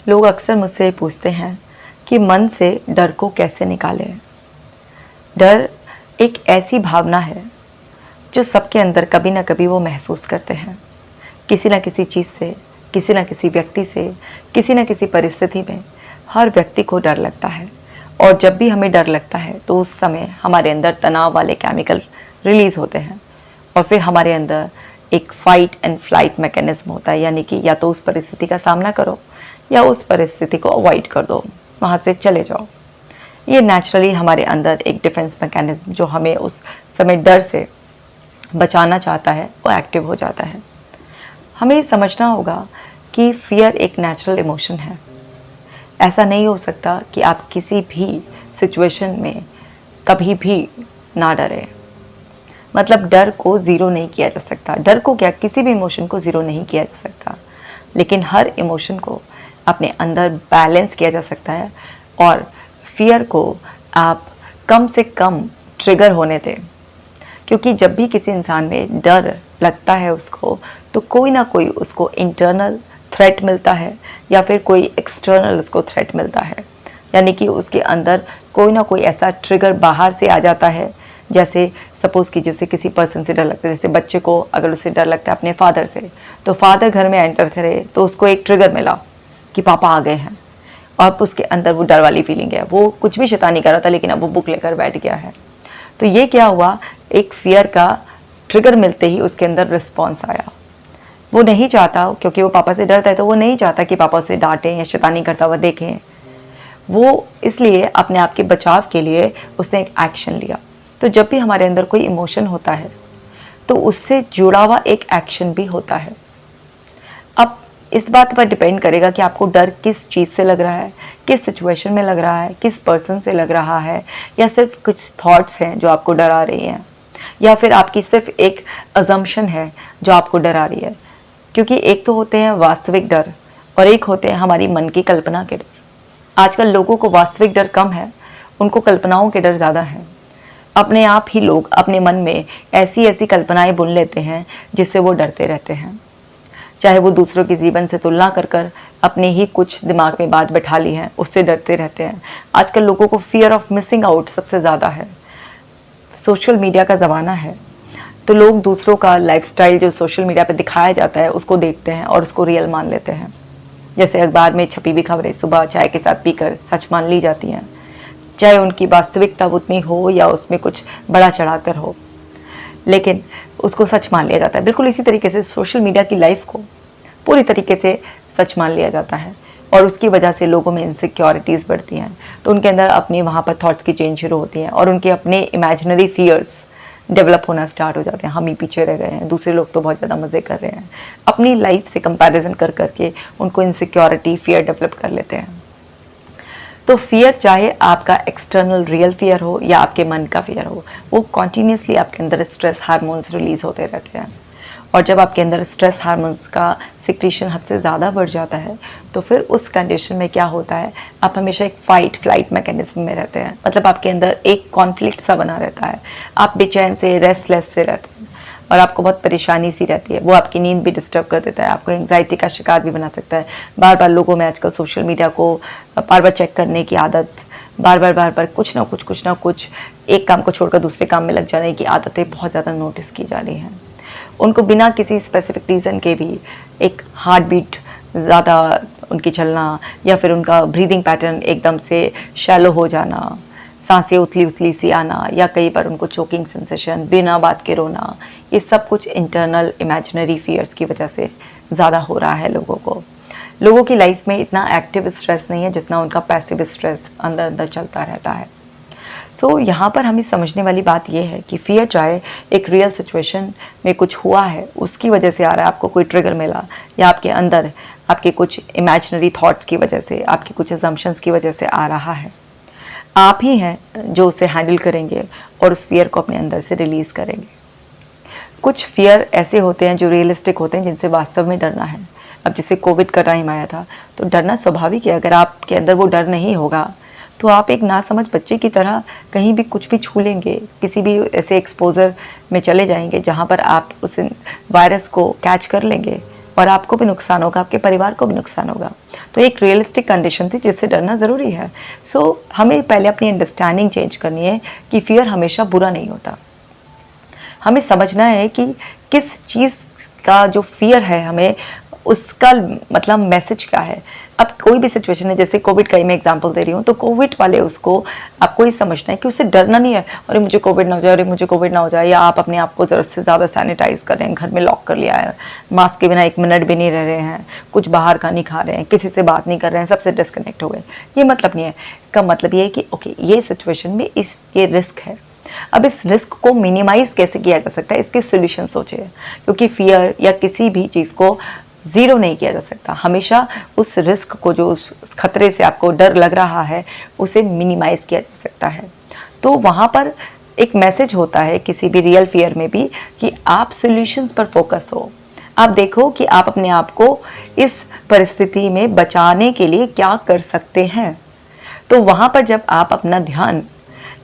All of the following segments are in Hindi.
लोग अक्सर मुझसे पूछते हैं कि मन से डर को कैसे निकालें। डर एक ऐसी भावना है जो सबके अंदर कभी ना कभी वो महसूस करते हैं। किसी ना किसी चीज़ से, किसी ना किसी व्यक्ति से, किसी ना किसी परिस्थिति में हर व्यक्ति को डर लगता है। और जब भी हमें डर लगता है तो उस समय हमारे अंदर तनाव वाले केमिकल रिलीज़ होते हैं और फिर हमारे अंदर एक फाइट एंड फ्लाइट मैकेनिज्म होता है, यानी कि या तो उस परिस्थिति का सामना करो या उस परिस्थिति को अवॉइड कर दो, वहाँ से चले जाओ। ये नेचुरली हमारे अंदर एक डिफेंस मैकेनिज्म जो हमें उस समय डर से बचाना चाहता है वो एक्टिव हो जाता है। हमें समझना होगा कि फियर एक नेचुरल इमोशन है। ऐसा नहीं हो सकता कि आप किसी भी सिचुएशन में कभी भी ना डरें। मतलब डर को ज़ीरो नहीं किया जा सकता। डर को क्या, किसी भी इमोशन को ज़ीरो नहीं किया जा सकता, लेकिन हर इमोशन को अपने अंदर बैलेंस किया जा सकता है। और फियर को आप कम से कम ट्रिगर होने दें, क्योंकि जब भी किसी इंसान में डर लगता है उसको, तो कोई ना कोई उसको इंटरनल थ्रेट मिलता है या फिर कोई एक्सटर्नल उसको थ्रेट मिलता है। यानी कि उसके अंदर कोई ना कोई ऐसा ट्रिगर बाहर से आ जाता है। जैसे सपोज़ कीजिए उसे किसी पर्सन से डर लगता है, जैसे बच्चे को अगर उसे डर लगता है अपने फादर से, तो फादर घर में एंटर करे तो उसको एक ट्रिगर मिला कि पापा आ गए हैं, और अब उसके अंदर वो डर वाली फीलिंग है। वो कुछ भी शैतानी कर रहा था लेकिन अब वो बुक लेकर बैठ गया है। तो ये क्या हुआ, एक फियर का ट्रिगर मिलते ही उसके अंदर रिस्पॉन्स आया। वो नहीं चाहता, क्योंकि वो पापा से डरता है तो वो नहीं चाहता कि पापा उसे डांटें या शैतानी करता हुआ देखें। वो इसलिए अपने आप के बचाव के लिए उसने एक एक्शन लिया। तो जब भी हमारे अंदर कोई इमोशन होता है तो उससे जुड़ा हुआ एक एक्शन भी होता है। अब इस बात पर डिपेंड करेगा कि आपको डर किस चीज़ से लग रहा है, किस सिचुएशन में लग रहा है, किस पर्सन से लग रहा है, या सिर्फ कुछ थॉट्स हैं जो आपको डरा रही हैं, या फिर आपकी सिर्फ एक अजम्पशन है जो आपको डरा रही है। क्योंकि एक तो होते हैं वास्तविक डर और एक होते हैं हमारी मन की कल्पना के डर। आजकल लोगों को वास्तविक डर कम है, उनको कल्पनाओं के डर ज़्यादा है। अपने आप ही लोग अपने मन में ऐसी ऐसी कल्पनाएं बुन लेते हैं जिससे वो डरते रहते हैं। चाहे वो दूसरों के जीवन से तुलना कर कर अपने ही कुछ दिमाग में बात बैठा ली है, उससे डरते रहते हैं। आजकल लोगों को फियर ऑफ मिसिंग आउट सबसे ज़्यादा है। सोशल मीडिया का ज़माना है, तो लोग दूसरों का लाइफस्टाइल जो सोशल मीडिया पे दिखाया जाता है उसको देखते हैं और उसको रियल मान लेते हैं। जैसे अखबार में छपी हुई खबरें सुबह चाय के साथ पीकर सच मान ली जाती हैं, चाहे उनकी वास्तविकता उतनी हो या उसमें कुछ बड़ा चढ़ाकर हो, लेकिन उसको सच मान लिया जाता है। बिल्कुल इसी तरीके से सोशल मीडिया की लाइफ को पूरी तरीके से सच मान लिया जाता है और उसकी वजह से लोगों में इनसिक्योरिटीज़ बढ़ती हैं। तो उनके अंदर अपनी वहाँ पर थॉट्स की चेंज शुरू होती हैं और उनके अपने इमेजिनरी फियर्स डेवलप होना स्टार्ट हो जाते हैं। हम ही पीछे रह गए हैं, दूसरे लोग तो बहुत ज़्यादा मज़े कर रहे हैं। अपनी लाइफ से कंपैरिजन कर करके उनको इनसिक्योरिटी, फियर डेवलप कर लेते हैं। तो फियर, चाहे आपका एक्सटर्नल रियल फियर हो या आपके मन का फियर हो, वो कॉन्टीन्यूसली आपके अंदर स्ट्रेस हार्मोन्स रिलीज होते रहते हैं। और जब आपके अंदर स्ट्रेस हार्मोन्स का सिक्रीशन हद से ज़्यादा बढ़ जाता है तो फिर उस कंडीशन में क्या होता है, आप हमेशा एक फाइट फ्लाइट मैकेनिज्म में रहते हैं। मतलब आपके अंदर एक कॉन्फ्लिक्ट सा बना रहता है, आप बेचैन से, रेस्टलेस से रहते हैं और आपको बहुत परेशानी सी रहती है। वो आपकी नींद भी डिस्टर्ब कर देता है, आपको एंग्जाइटी का शिकार भी बना सकता है। बार बार लोगों में आजकल सोशल मीडिया को बार बार चेक करने की आदत, बार बार कुछ ना कुछ एक काम को छोड़कर दूसरे काम में लग जाने की आदतें बहुत ज़्यादा नोटिस की जा रही हैं। उनको बिना किसी स्पेसिफिक रीज़न के भी एक हार्ट बीट ज़्यादा उनकी चलना, या फिर उनका ब्रीदिंग पैटर्न एकदम से शैलो हो जाना, सांसें उथली उथली सी आना, या कई बार उनको चोकिंग सेंसेशन, बिना बात के रोना, ये सब कुछ इंटरनल इमेजिनरी फियर्स की वजह से ज़्यादा हो रहा है लोगों को। लोगों की लाइफ में इतना एक्टिव स्ट्रेस नहीं है जितना उनका पैसिव स्ट्रेस अंदर अंदर चलता रहता है। सो यहाँ पर हमें समझने वाली बात यह है कि फियर चाहे एक रियल सिचुएशन में कुछ हुआ है उसकी वजह से आ रहा है, आपको कोई ट्रिगर मिला, या आपके अंदर आपके कुछ इमेजिनरी थॉट्स की वजह से, आपके कुछ असम्पशंस की वजह से आ रहा है, आप ही हैं जो उसे हैंडल करेंगे और उस फियर को अपने अंदर से रिलीज़ करेंगे। कुछ फियर ऐसे होते हैं जो रियलिस्टिक होते हैं, जिनसे वास्तव में डरना है। अब जैसे कोविड का टाइम आया था तो डरना स्वाभाविक है। अगर आपके अंदर वो डर नहीं होगा तो आप एक नासमझ बच्चे की तरह कहीं भी कुछ भी छू लेंगे, किसी भी ऐसे एक्सपोजर में चले जाएंगे जहाँ पर आप उस वायरस को कैच कर लेंगे और आपको भी नुकसान होगा, आपके परिवार को भी नुकसान होगा। तो एक रियलिस्टिक कंडीशन थी जिससे डरना ज़रूरी है। सो हमें पहले अपनी अंडरस्टैंडिंग चेंज करनी है कि फियर हमेशा बुरा नहीं होता। हमें समझना है कि किस चीज़ का जो फियर है हमें उसका मतलब मैसेज क्या है। अब कोई भी सिचुएशन है, जैसे कोविड का ही मैं एग्जांपल दे रही हूँ, तो कोविड वाले उसको आपको ये समझना है कि उससे डरना नहीं है, अरे मुझे कोविड ना हो जाए, अरे मुझे कोविड ना हो जाए, या आप अपने आप को ज़रूरत से ज़्यादा सैनिटाइज कर रहे हैं, घर में लॉक कर लिया है, मास्क के बिना 1 मिनट भी नहीं रह रहे हैं, कुछ बाहर का नहीं खा रहे हैं, किसी से बात नहीं कर रहे हैं, सबसे डिस्कनेक्ट हो गए। ये मतलब नहीं है। इसका मतलब ये है कि ओके, ये सिचुएशन में ये रिस्क है। अब इस रिस्क को मिनिमाइज कैसे किया जा सकता है, इसके सॉल्यूशन सोचिए। क्योंकि फियर या किसी भी चीज़ को ज़ीरो नहीं किया जा सकता। हमेशा उस रिस्क को, जो उस खतरे से आपको डर लग रहा है, उसे मिनिमाइज किया जा सकता है। तो वहाँ पर एक मैसेज होता है किसी भी रियल फियर में भी कि आप सॉल्यूशंस पर फोकस हो। आप देखो कि आप अपने आप को इस परिस्थिति में बचाने के लिए क्या कर सकते हैं। तो वहाँ पर जब आप अपना ध्यान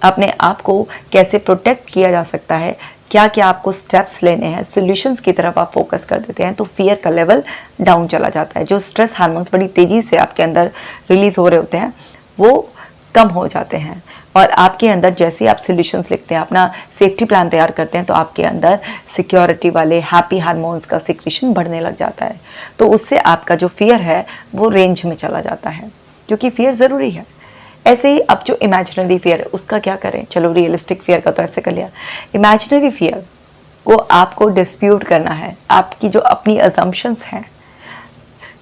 अपने आप को कैसे प्रोटेक्ट किया जा सकता है, क्या क्या आपको स्टेप्स लेने हैं, सॉल्यूशंस की तरफ आप फोकस कर देते हैं, तो फियर का लेवल डाउन चला जाता है। जो स्ट्रेस हार्मोन्स बड़ी तेज़ी से आपके अंदर रिलीज हो रहे होते हैं वो कम हो जाते हैं। और आपके अंदर जैसे आप सॉल्यूशंस लिखते हैं, अपना सेफ्टी प्लान तैयार करते हैं, तो आपके अंदर सिक्योरिटी वाले हैप्पी हार्मोन्स का सिक्रीशन बढ़ने लग जाता है। तो उससे आपका जो फियर है वो रेंज में चला जाता है, क्योंकि फियर ज़रूरी है। ऐसे ही अब जो इमेजिनरी फियर है उसका क्या करें। चलो रियलिस्टिक फियर का तो ऐसे कर लिया। इमेजिनरी फियर को आपको डिस्प्यूट करना है। आपकी जो अपनी असम्पशंस हैं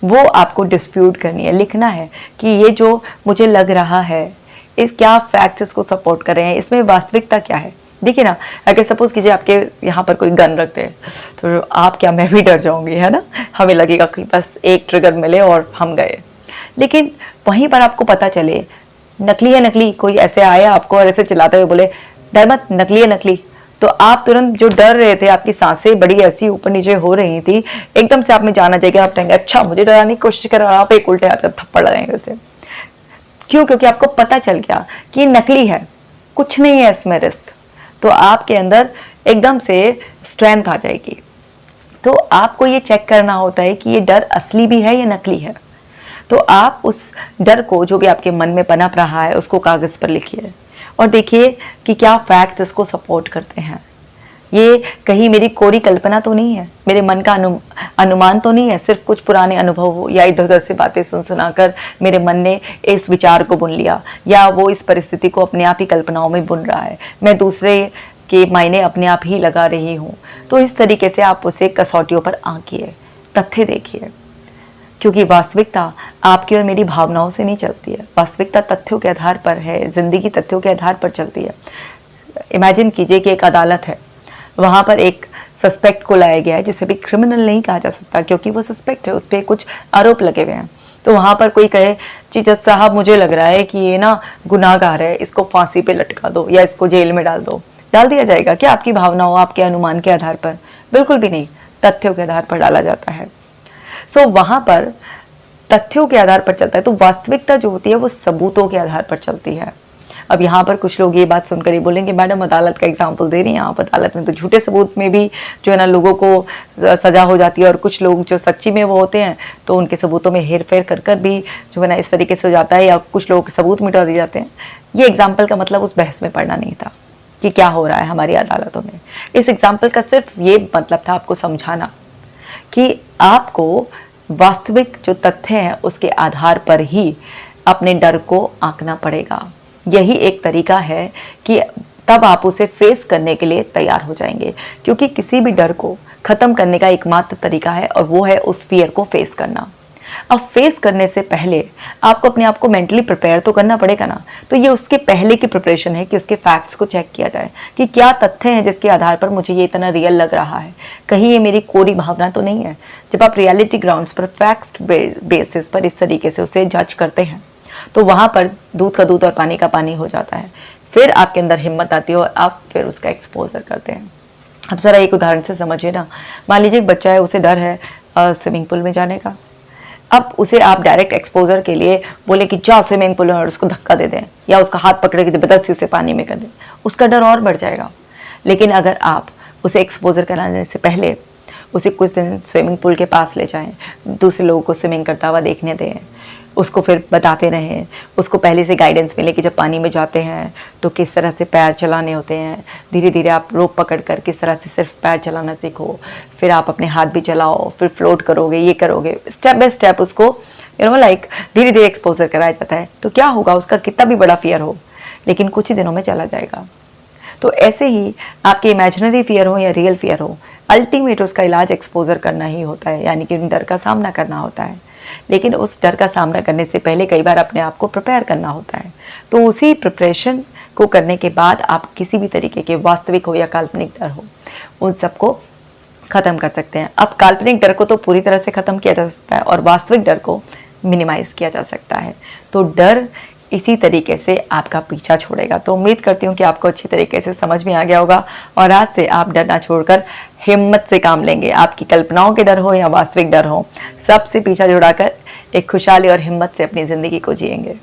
वो आपको डिस्प्यूट करनी है, लिखना है कि ये जो मुझे लग रहा है इस क्या फैक्ट्स इसको सपोर्ट कर रहे हैं, इसमें वास्तविकता क्या है। देखिए ना, अगर सपोज कीजिए आपके यहाँ पर कोई गन रखते हैं तो आप क्या, मैं भी डर जाऊंगी, है ना। हमें लगेगा कि बस एक ट्रिगर मिले और हम गए। लेकिन वहीं पर आपको पता चले नकली है नकली, कोई ऐसे आया आपको और ऐसे चिल्लाते हुए बोले डर मत, नकली है नकली, तो आप तुरंत जो डर रहे थे, आपकी सांसें बड़ी ऐसी ऊपर नीचे हो रही थी, एकदम से आप में जाना चाहिए, आप कहेंगे अच्छा मुझे डराने की कोशिश कर रहा है, आप एक उल्टे हाथ थप्पड़ लगाएंगे उसे। क्यों? क्योंकि आपको पता चल गया कि नकली है, कुछ नहीं है इसमें रिस्क। तो आपके अंदर एकदम से स्ट्रेंथ आ जाएगी। तो आपको ये चेक करना होता है कि ये डर असली भी है या नकली है। तो आप उस डर को, जो भी आपके मन में पनप रहा है, उसको कागज पर लिखिए और देखिए कि क्या फैक्ट्स इसको सपोर्ट करते हैं। ये कहीं मेरी कोरी कल्पना तो नहीं है, मेरे मन का अनुमान तो नहीं है, सिर्फ कुछ पुराने अनुभव या इधर उधर से बातें सुनाकर मेरे मन ने इस विचार को बुन लिया, या वो इस परिस्थिति को अपने आप ही कल्पनाओं में बुन रहा है, मैं दूसरे के मायने अपने आप ही लगा रही हूँ। तो इस तरीके से आप उसे कसौटियों पर आंकिए, तथ्य देखिए, क्योंकि वास्तविकता आपकी और मेरी भावनाओं से नहीं चलती है। वास्तविकता तथ्यों के आधार पर है, जिंदगी तथ्यों के आधार पर चलती है। इमेजिन कीजिए कि एक अदालत है, वहाँ पर एक सस्पेक्ट को लाया गया है, जिसे भी क्रिमिनल नहीं कहा जा सकता क्योंकि वो सस्पेक्ट है, उस पर कुछ आरोप लगे हुए हैं। तो वहाँ पर कोई कहे जी जज साहब मुझे लग रहा है कि ये ना गुनाहगार है, इसको फांसी पे लटका दो या इसको जेल में डाल दो। डाल दिया जाएगा क्या आपकी भावनाओं, आपके अनुमान के आधार पर? बिल्कुल भी नहीं, तथ्यों के आधार पर डाला जाता है। सो वहाँ पर तथ्यों के आधार पर चलता है। तो वास्तविकता जो होती है वो सबूतों के आधार पर चलती है। अब यहाँ पर कुछ लोग ये बात सुनकर ही बोलेंगे मैडम अदालत का एग्जाम्पल दे रही हैं आप, अदालत में तो झूठे सबूत में भी जो है ना लोगों को सजा हो जाती है, और कुछ लोग जो सच्ची में वो होते हैं तो उनके सबूतों में हेर फेर कर कर भी जो है ना इस तरीके से हो जाता है, या कुछ लोगों के सबूत मिटा दिए जाते हैं। ये एग्जाम्पल का मतलब उस बहस में पढ़ना नहीं था कि क्या हो रहा है हमारी अदालतों में। इस एग्जाम्पल का सिर्फ ये मतलब था आपको समझाना कि आपको वास्तविक जो तथ्य हैं उसके आधार पर ही अपने डर को आंकना पड़ेगा। यही एक तरीका है कि तब आप उसे फेस करने के लिए तैयार हो जाएंगे, क्योंकि किसी भी डर को खत्म करने का एकमात्र तरीका है और वो है उस फियर को फेस करना। अब फेस करने से पहले आपको अपने आप को मेंटली प्रिपेयर तो करना पड़ेगा ना। तो ये उसके पहले की प्रिपरेशन है कि उसके फैक्ट्स को चेक किया जाए कि क्या तथ्य हैं जिसके आधार पर मुझे ये इतना रियल लग रहा है, कहीं ये मेरी कोरी भावना तो नहीं है। जब आप रियलिटी ग्राउंड्स पर फैक्ट्स बेसिस पर इस तरीके से उसे जज करते हैं तो वहाँ पर दूध का दूध और पानी का पानी हो जाता है। फिर आपके अंदर हिम्मत आती है और आप फिर उसका एक्सपोजर करते हैं। अब ज़रा एक उदाहरण से समझिए ना। मान लीजिए एक बच्चा है, उसे डर है स्विमिंग पूल में जाने का। अब उसे आप डायरेक्ट एक्सपोजर के लिए बोले कि जा स्विमिंग पूल में और उसको धक्का दे दें या उसका हाथ पकड़े के जबरदस्ती उसे पानी में कर दें, उसका डर और बढ़ जाएगा। लेकिन अगर आप उसे एक्सपोजर कराने से पहले उसे कुछ दिन स्विमिंग पूल के पास ले जाएं, दूसरे लोगों को स्विमिंग करता हुआ देखने दें, उसको फिर बताते रहें, उसको पहले से गाइडेंस मिले कि जब पानी में जाते हैं तो किस तरह से पैर चलाने होते हैं। धीरे धीरे आप रोप पकड़ कर किस तरह से सिर्फ पैर चलाना सीखो, फिर आप अपने हाथ भी चलाओ, फिर फ्लोट करोगे, ये करोगे, स्टेप बाय स्टेप उसको लाइक धीरे धीरे एक्सपोजर कराया जाता है। तो क्या होगा, उसका कितना भी बड़ा फियर हो लेकिन कुछ ही दिनों में चला जाएगा। तो ऐसे ही आपके इमेजिनरी फियर हो या रियल फियर हो, अल्टीमेट उसका इलाज एक्सपोजर करना ही होता है, यानी कि उन डर का सामना करना होता है। लेकिन उस डर का सामना करने से पहले कई बार अपने आप को प्रिपेयर करना होता है। तो उसी प्रिपरेशन को करने के बाद आप किसी भी तरीके के वास्तविक हो या काल्पनिक डर हो, उन सबको ख़त्म कर सकते हैं। अब काल्पनिक डर को तो पूरी तरह से ख़त्म किया जा सकता है और वास्तविक डर को मिनिमाइज़ किया जा सकता है। तो डर इसी तरीके से आपका पीछा छोड़ेगा। तो उम्मीद करती हूँ कि आपको अच्छी तरीके से समझ में आ गया होगा और आज से आप डर ना छोड़कर हिम्मत से काम लेंगे। आपकी कल्पनाओं के डर हो या वास्तविक डर हो, सबसे पीछा छुड़ाकर एक खुशहाली और हिम्मत से अपनी ज़िंदगी को जिएंगे।